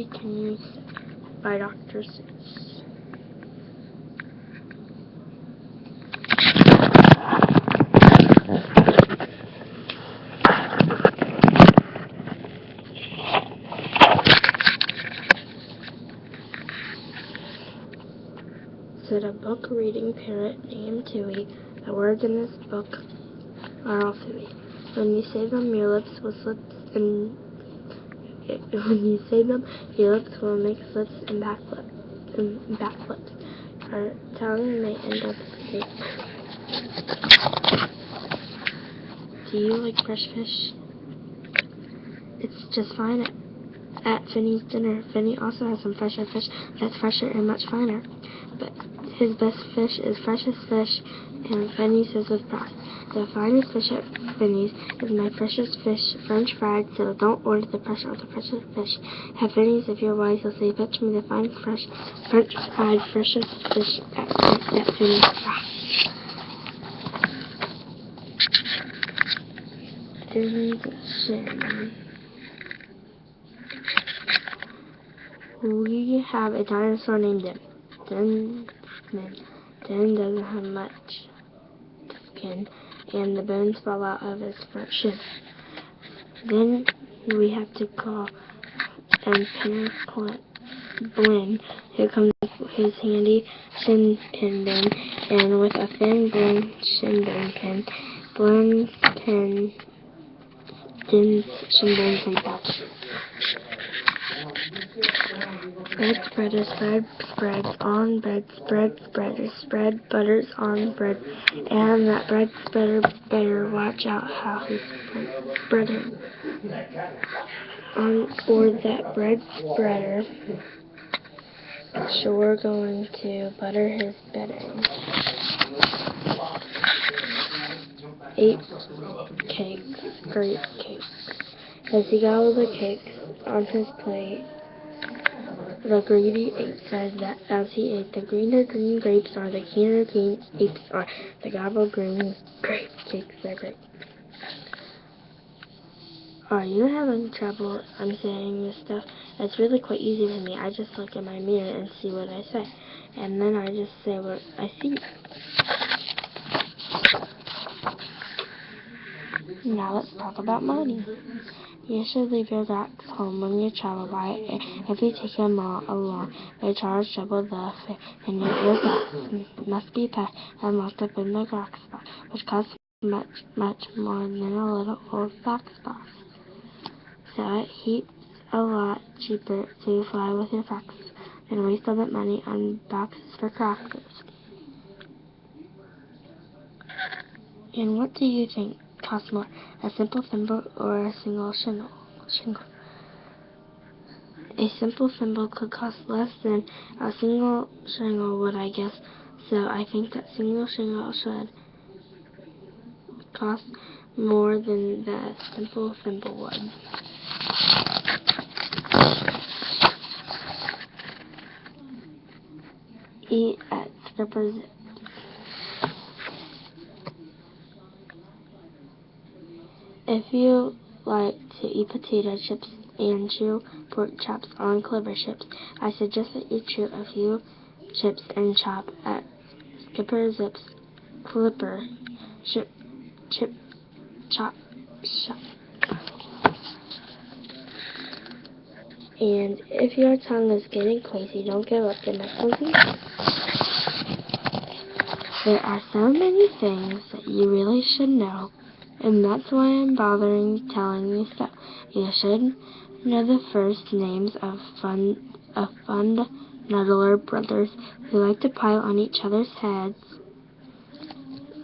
Can you by Dr. Seuss? Said a book reading parrot named Tui. The words in this book are all Tui. When you say them, your lips will slip, and when you say them, your lips will make slips and backflips. Our tongue may end up asleep. Do you like fresh fish? It's just fine at Finney's dinner. Finney also has some fresher fish that's fresher and much finer. But his best fish is freshest fish, and Finney's is with broth. The finest fish at Finney's is my freshest fish, French fried, so don't order the fresher or the freshest fish. At Finney's, if you're wise, you'll say, fetch me the fine, fresh, French fried, freshest fish at Finney's. We have a dinosaur named Din. Din doesn't have much skin, and the bones fall out of his front shin. Then we have to call and Blinn, who comes with his handy shin pin bin, and with a thin Blinn shin pin, Blinn's pin Din's shin bin himself. Bread spreaders, bread spreads on bread, spread spreaders, spread butters on bread, and that bread spreader better watch out how he's spreading. Or that bread spreader sure going to butter his bedding. 8 cakes, great cakes. As he got all the cakes on his plate, the greedy ape said that as he ate, the greener green grapes are, the keener keen apes are. The gobble green grape cakes are great. Are you having trouble? I'm saying this stuff. It's really quite easy for me. I just look in my mirror and see what I say. And then I just say what I see. Now let's talk about money. You should leave your racks home when you travel by. If you take them all along, they charge double the fare, and your earwax must be packed and locked up in the racks box, which costs much, much more than a little old box. So it heaps a lot cheaper to fly with your racks than waste all that money on boxes for crackers. And what do you think costs more, a simple thimble or a single shingle? A simple thimble could cost less than a single shingle would, I guess, so I think that single shingle should cost more than the simple thimble would. Eat at Skipper's. If you like to eat potato chips and chew pork chops on clover chips, I suggest that you chew a few chips and chop at Skipper Zip's Flipper Chip Chop Shop. And if your tongue is getting crazy, don't give up. The next one's easy. There are so many things that you really should know, and that's why I'm bothering telling you stuff. You should know the first names of fund nuddler brothers who like to pile on each other's heads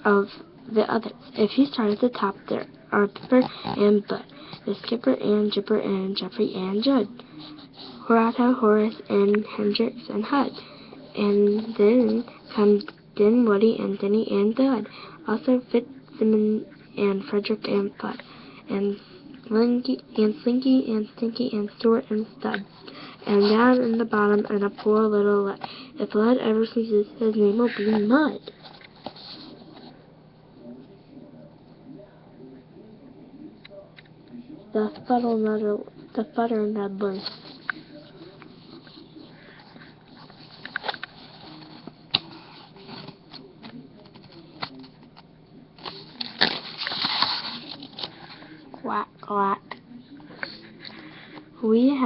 of the others. If you start at the top, there are Pipper and Bud, the Skipper and Jipper and Jeffrey and Judd, Horatio, Horace, and Hendrix and Hud, and then come Din, Woody, and Denny and Dud, also Fitzsimmons and Frederick and Fudd, and Slinky and Stinky and Stuart and Stud, and down in the bottom and a poor little Lud. If Lud ever sneezes, his name will be Mud. The Fuddle Nuddlers.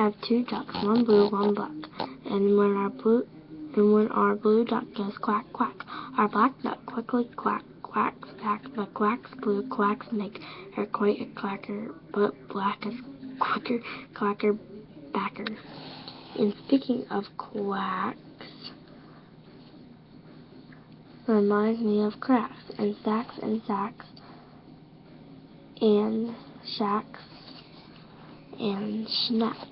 have 2 ducks, one blue, one black. And when our blue duck goes quack, quack, our black duck quickly quacks back, but quacks blue quacks make her quite a clacker, but black is quicker, clacker backer. And speaking of quacks, reminds me of cracks and sacks and shacks and snacks.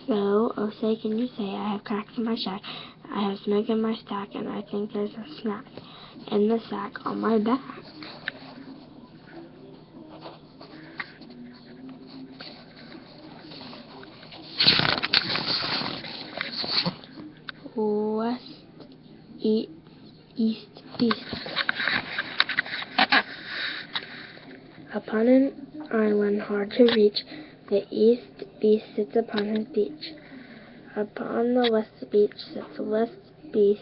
So, oh say can you say, I have cracks in my shack, I have smoke in my stack, and I think there's a snack in the sack on my back. West, east, beast. Upon an island hard to reach, the east beast sits upon his beach. Upon the west beach sits the west beast.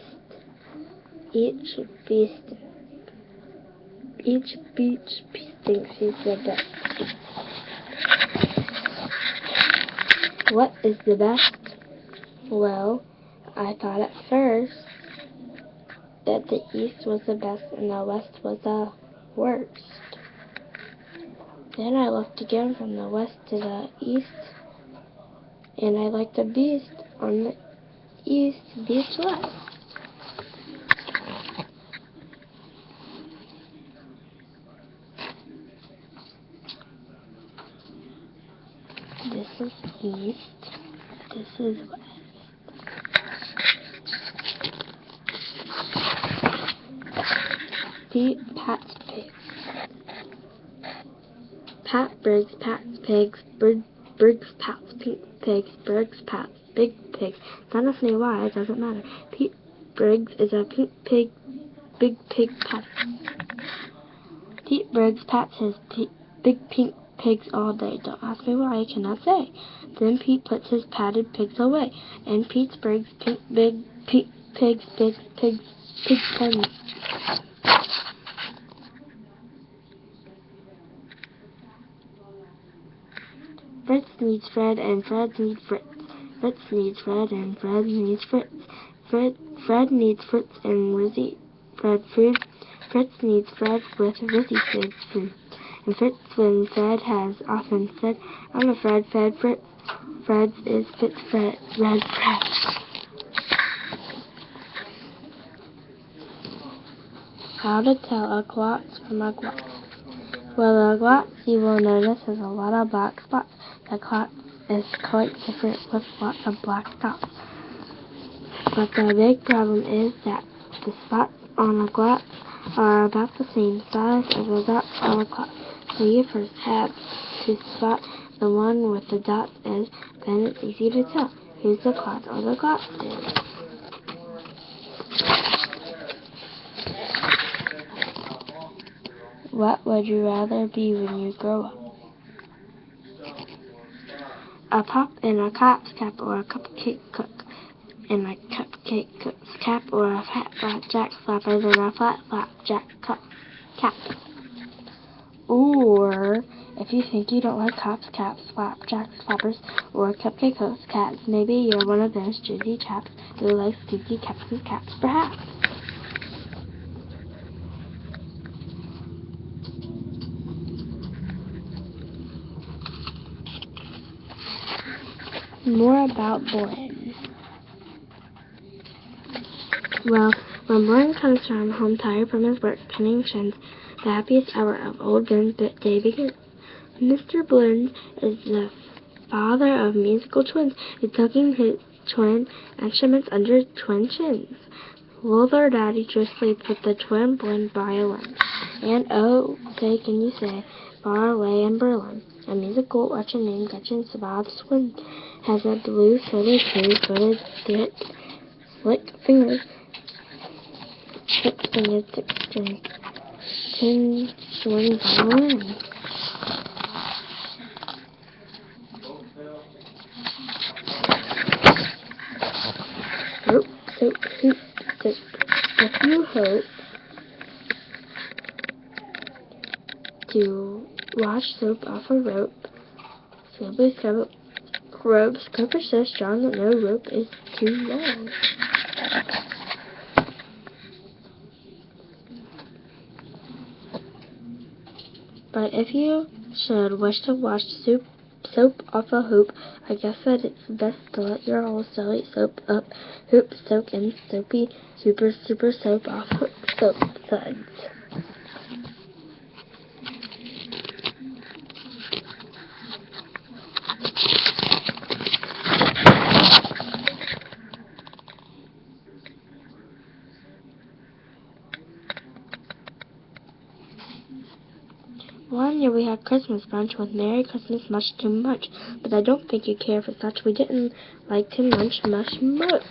Each beach thinks he's the best. What is the best? Well, I thought at first that the east was the best and the west was the worst. Then I looked again from the west to the east, and I liked the beast on the east beach left. This is east, this is west. Pat's pigs. Pat Briggs, Pat's pigs, Briggs, Pat's pink pigs, Briggs, Pat's big pigs. Not ask me why, it doesn't matter. Pete Briggs is a pink pig, big pig pat. Pete Briggs pats his big pink pigs all day. Don't ask me why, I cannot say. Then Pete puts his patted pigs away, and Pete Briggs big pigs, pig pens. Fritz needs Fred, and Fred needs Fritz. Fritz needs Fred, and Fred needs Fritz. Fred needs Fritz and Rizzy. Fritz needs Fred with Rizzy food. And Fritz, when Fred has often said, I'm a Fred fed Fritz. Fred's is fit Fred, red Fred. How to tell a glotz from a glotz. Well, a glotz, you will notice, has a lot of black spots. The glotz is quite different with lots of black spots. But the big problem is that the spots on a glotz are about the same size as the dots on a glotz. So you first have to spot the one with the dots is, then it's easy to tell who's the glotz or the glotz is. What would you rather be when you grow up? A pop in a cop's cap, or a cupcake cook in a cupcake cook's cap, or a fat flapjack flappers in a flat flapjack cap. Or, if you think you don't like cops, caps, flapjacks, flappers, or cupcake cook's cats, maybe you're one of those juicy chaps who likes juicy caps' caps, perhaps. More about Boren. Well, when Boren comes home tired from his work, cunning shins, the happiest hour of old Ben's day begins. Mr. Boren is the father of musical twins, who's tucking his twin instruments under twin chins. Will their daddy just sleep with the twin blind violin? And oh, say can you say, far away in Berlin, a musical urchin named Gretchen Sabbath's twin has a blue footed, two-footed, thick, slick fingers, six-fingered, six-string, chin-swing violin. Rope, soap, hoop, soap. If you hope to wash soap off a rope, scrubby scrub ropes. Rope is so strong that no rope is too long. But if you should wish to wash soap off a hoop, I guess that it's best to let your whole silly soap up hoop soak in soapy, super soap off soap suds. One year we had Christmas brunch with Merry Christmas much too much, but I don't think you care for such. We didn't like to munch much.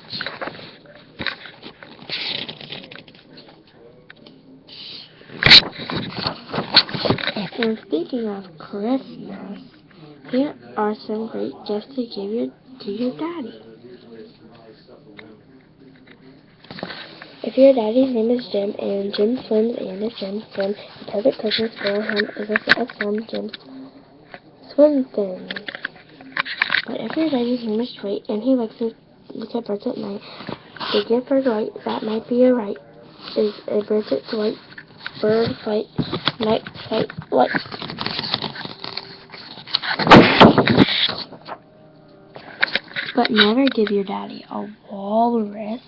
And speaking of Christmas, here are some great gifts to give to your daddy. If your daddy's name is Jim and Jim swims and if Jim swims, the perfect Christmas for him is a set of Jim's swim fins. But if your daddy's name is Dwight and he likes to look at birds at night, the gift for Dwight that might be alright is a Bridget Dwight bird flight night sight light. But never give your daddy a walrus.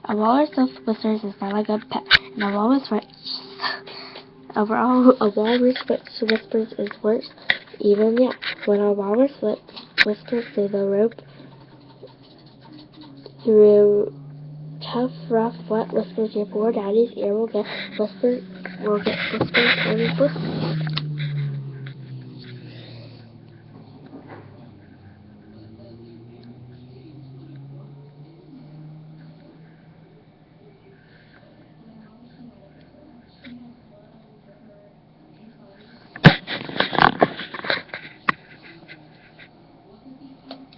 A walrus with whiskers is not like a pet, and a walrus whispers is worse even yet. When a walrus whispers through the rope, through tough, rough, wet whispers, your poor daddy's ear will get whispers and bliss.